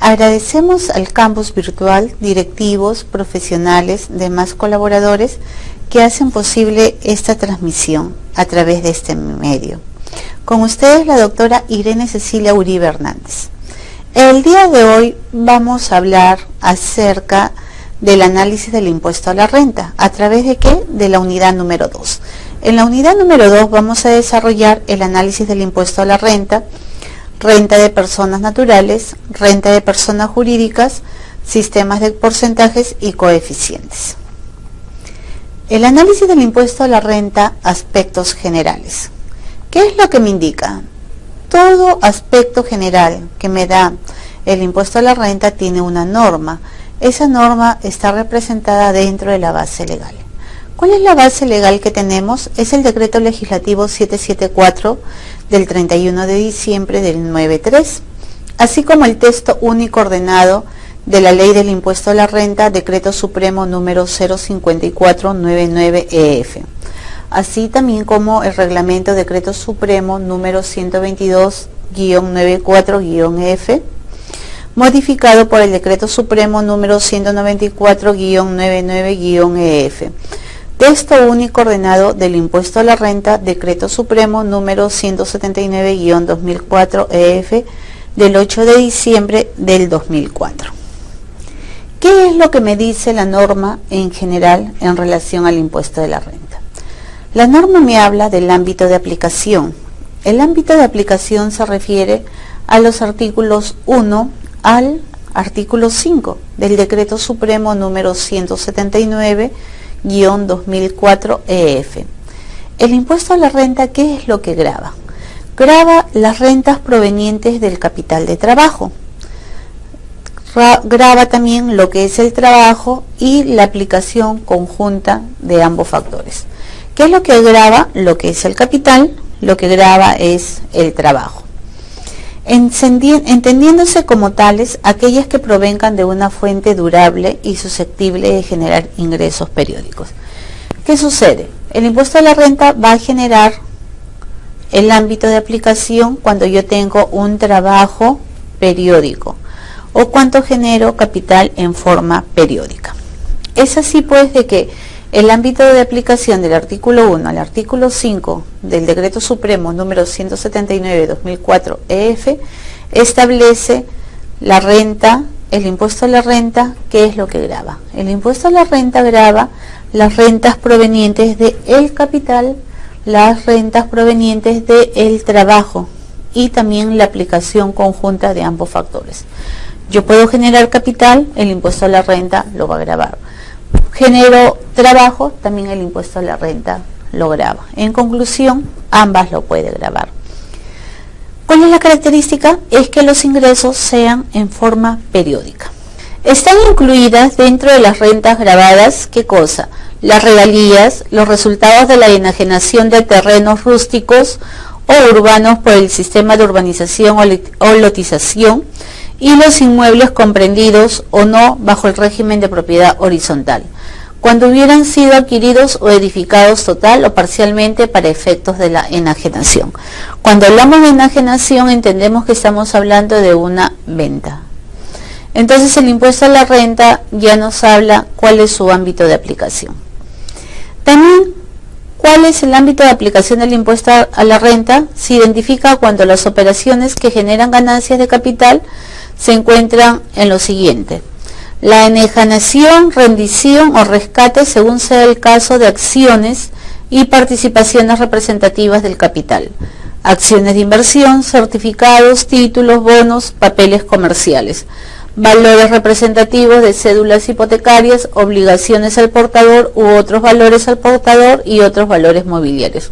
Agradecemos al campus virtual, directivos, profesionales, demás colaboradores que hacen posible esta transmisión a través de este medio. Con ustedes la doctora Irene Cecilia Uribe Hernández. El día de hoy vamos a hablar acerca del análisis del impuesto a la renta. ¿A través de qué? De la unidad número 2. En la unidad número 2 vamos a desarrollar el análisis del impuesto a la renta, renta de personas naturales, renta de personas jurídicas, sistemas de porcentajes y coeficientes. El análisis del impuesto a la renta, aspectos generales. ¿Qué es lo que me indica? Todo aspecto general que me da el impuesto a la renta tiene una norma. Esa norma está representada dentro de la base legal. ¿Cuál es la base legal que tenemos? Es el decreto legislativo 774 del 31 de diciembre del 93, así como el texto único ordenado de la Ley del Impuesto a la Renta, decreto supremo número 05499-EF, así también como el reglamento decreto supremo número 122-94-EF, modificado por el decreto supremo número 194-99-EF, texto único ordenado del impuesto a la renta, decreto supremo número 179-2004-EF del 8 de diciembre del 2004. ¿Qué es lo que me dice la norma en general en relación al impuesto de la renta? La norma me habla del ámbito de aplicación. El ámbito de aplicación se refiere a los artículos 1 al artículo 5 del decreto supremo número 179-2004-EF. El impuesto a la renta, ¿qué es lo que grava? Grava las rentas provenientes del capital de trabajo. Grava también lo que es el trabajo y la aplicación conjunta de ambos factores. ¿Qué es lo que grava? Lo que es el capital, lo que grava es el trabajo. Entendiéndose como tales aquellas que provengan de una fuente durable y susceptible de generar ingresos periódicos. ¿Qué sucede? El impuesto a la renta va a generar el ámbito de aplicación cuando yo tengo un trabajo periódico o cuando genero capital en forma periódica. Es así pues de que el ámbito de aplicación del artículo 1 al artículo 5 del decreto supremo número 179-2004-EF establece la renta, el impuesto a la renta. ¿Qué es lo que grava? El impuesto a la renta grava las rentas provenientes del capital, las rentas provenientes del trabajo y también la aplicación conjunta de ambos factores. Yo puedo generar capital, el impuesto a la renta lo va a gravar. Genero trabajo, también el impuesto a la renta lo grava. En conclusión, ambas lo puede gravar. ¿Cuál es la característica? Es que los ingresos sean en forma periódica. Están incluidas dentro de las rentas gravadas, ¿qué cosa? Las regalías, los resultados de la enajenación de terrenos rústicos o urbanos por el sistema de urbanización o lotización, y los inmuebles comprendidos o no bajo el régimen de propiedad horizontal, cuando hubieran sido adquiridos o edificados total o parcialmente para efectos de la enajenación. Cuando hablamos de enajenación entendemos que estamos hablando de una venta. Entonces el impuesto a la renta ya nos habla cuál es su ámbito de aplicación. También, ¿cuál es el ámbito de aplicación del impuesto a la renta? Se identifica cuando las operaciones que generan ganancias de capital se encuentran en lo siguiente: la enajenación, rendición o rescate según sea el caso de acciones y participaciones representativas del capital, acciones de inversión, certificados, títulos, bonos, papeles comerciales, valores representativos de cédulas hipotecarias, obligaciones al portador u otros valores al portador y otros valores mobiliarios.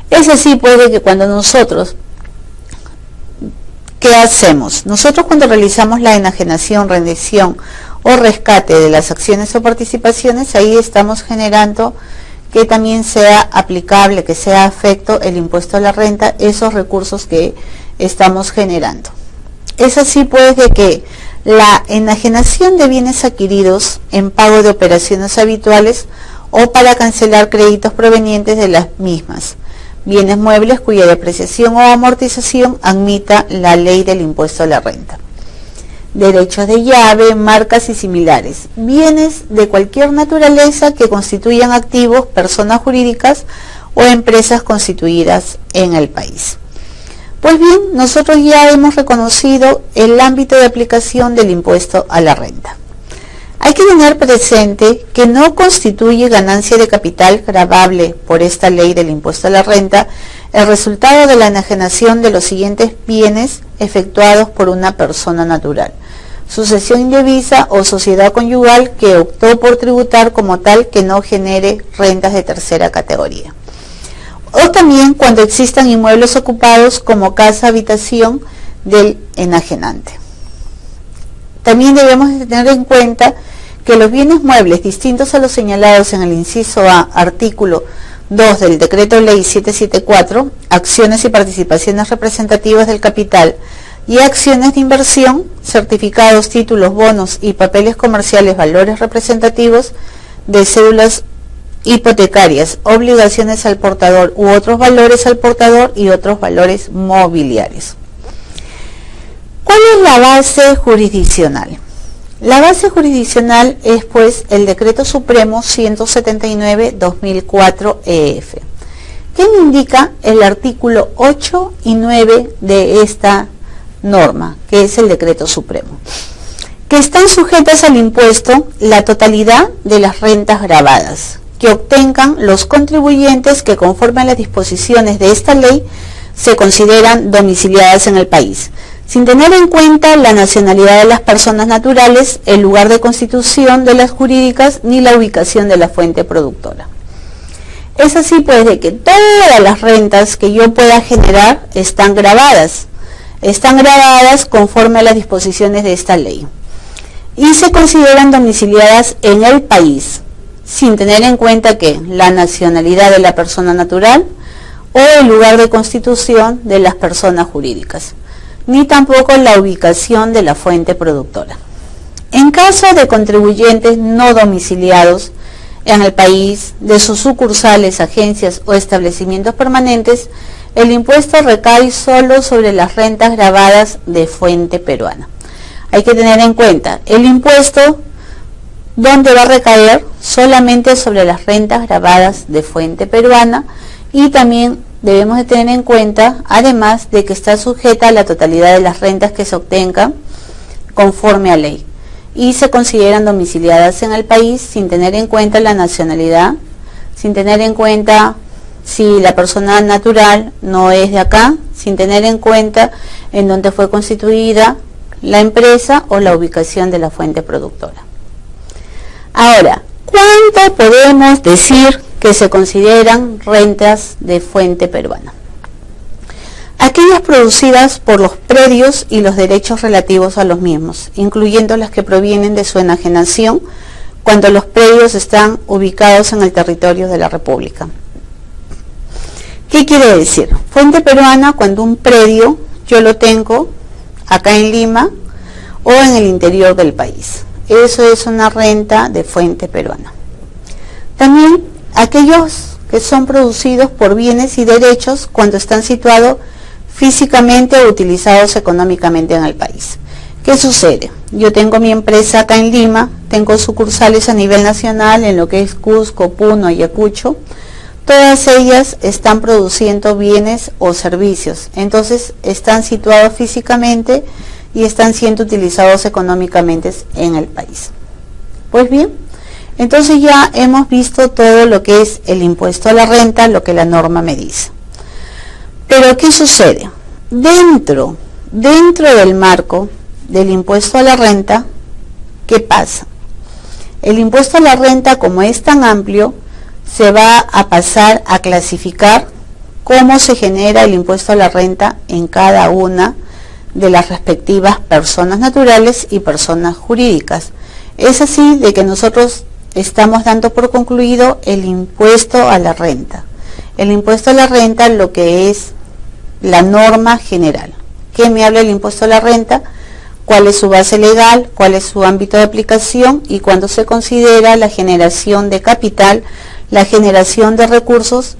Es así pues de que cuando nosotros, ¿qué hacemos? Nosotros cuando realizamos la enajenación, rendición o rescate de las acciones o participaciones, ahí estamos generando que también sea aplicable, que sea afecto el impuesto a la renta, esos recursos que estamos generando. Es así pues de que la enajenación de bienes adquiridos en pago de operaciones habituales o para cancelar créditos provenientes de las mismas, bienes muebles cuya depreciación o amortización admita la ley del impuesto a la renta. derechos de llave, marcas y similares, bienes de cualquier naturaleza que constituyan activos, personas jurídicas o empresas constituidas en el país. Pues bien, nosotros ya hemos reconocido el ámbito de aplicación del impuesto a la renta. Hay que tener presente que no constituye ganancia de capital gravable por esta ley del impuesto a la renta el resultado de la enajenación de los siguientes bienes efectuados por una persona natural: sucesión indebisa o sociedad conyugal que optó por tributar como tal que no genere rentas de tercera categoría. O también cuando existan inmuebles ocupados como casa habitación del enajenante. También debemos tener en cuenta que los bienes muebles distintos a los señalados en el inciso A, artículo 2 del Decreto Ley 774, acciones y participaciones representativas del capital y acciones de inversión, certificados, títulos, bonos y papeles comerciales, valores representativos de cédulas hipotecarias, obligaciones al portador u otros valores al portador y otros valores mobiliarios. ¿Cuál es la base jurisdiccional? La base jurisdiccional es pues el Decreto Supremo 179/2004 EF, que indica el artículo 8 y 9 de esta norma, que es el Decreto Supremo, que están sujetas al impuesto la totalidad de las rentas gravadas que obtengan los contribuyentes que conforme a las disposiciones de esta ley se consideran domiciliadas en el país, sin tener en cuenta la nacionalidad de las personas naturales, el lugar de constitución de las jurídicas ni la ubicación de la fuente productora. Es así pues de que todas las rentas que yo pueda generar están gravadas conforme a las disposiciones de esta ley y se consideran domiciliadas en el país, sin tener en cuenta que la nacionalidad de la persona natural o el lugar de constitución de las personas jurídicas, ni tampoco la ubicación de la fuente productora. En caso de contribuyentes no domiciliados en el país, de sus sucursales, agencias o establecimientos permanentes, el impuesto recae solo sobre las rentas gravadas de fuente peruana. Hay que tener en cuenta, el impuesto donde va a recaer solamente sobre las rentas gravadas de fuente peruana, y también debemos de tener en cuenta, además de que está sujeta a la totalidad de las rentas que se obtengan conforme a ley y se consideran domiciliadas en el país sin tener en cuenta la nacionalidad, sin tener en cuenta si la persona natural no es de acá, sin tener en cuenta en dónde fue constituida la empresa o la ubicación de la fuente productora. Ahora, ¿cuánto podemos decir que se consideran rentas de fuente peruana? Aquellas producidas por los predios y los derechos relativos a los mismos, incluyendo las que provienen de su enajenación cuando los predios están ubicados en el territorio de la República. ¿Qué quiere decir? Fuente peruana cuando un predio yo lo tengo acá en Lima o en el interior del país. Eso es una renta de fuente peruana. También aquellos que son producidos por bienes y derechos cuando están situados físicamente o utilizados económicamente en el país. ¿Qué sucede? Yo tengo mi empresa acá en Lima, tengo sucursales a nivel nacional en lo que es Cusco, Puno, Ayacucho. Todas ellas están produciendo bienes o servicios, entonces están situados físicamente y están siendo utilizados económicamente en el país. Pues bien, entonces ya hemos visto todo lo que es el impuesto a la renta, lo que la norma me dice. Pero ¿qué sucede? Dentro del marco del impuesto a la renta, ¿qué pasa? El impuesto a la renta, como es tan amplio, se va a pasar a clasificar cómo se genera el impuesto a la renta en cada una de las respectivas personas naturales y personas jurídicas. Es así de que nosotros estamos dando por concluido el impuesto a la renta. El impuesto a la renta, lo que es la norma general. ¿Qué me habla el impuesto a la renta? ¿Cuál es su base legal? ¿Cuál es su ámbito de aplicación? Y cuándo se considera la generación de capital, la generación de recursos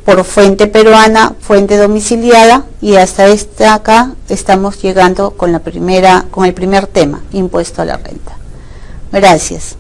por fuente peruana, fuente domiciliada, y hasta acá estamos llegando con el primer tema, impuesto a la renta. Gracias.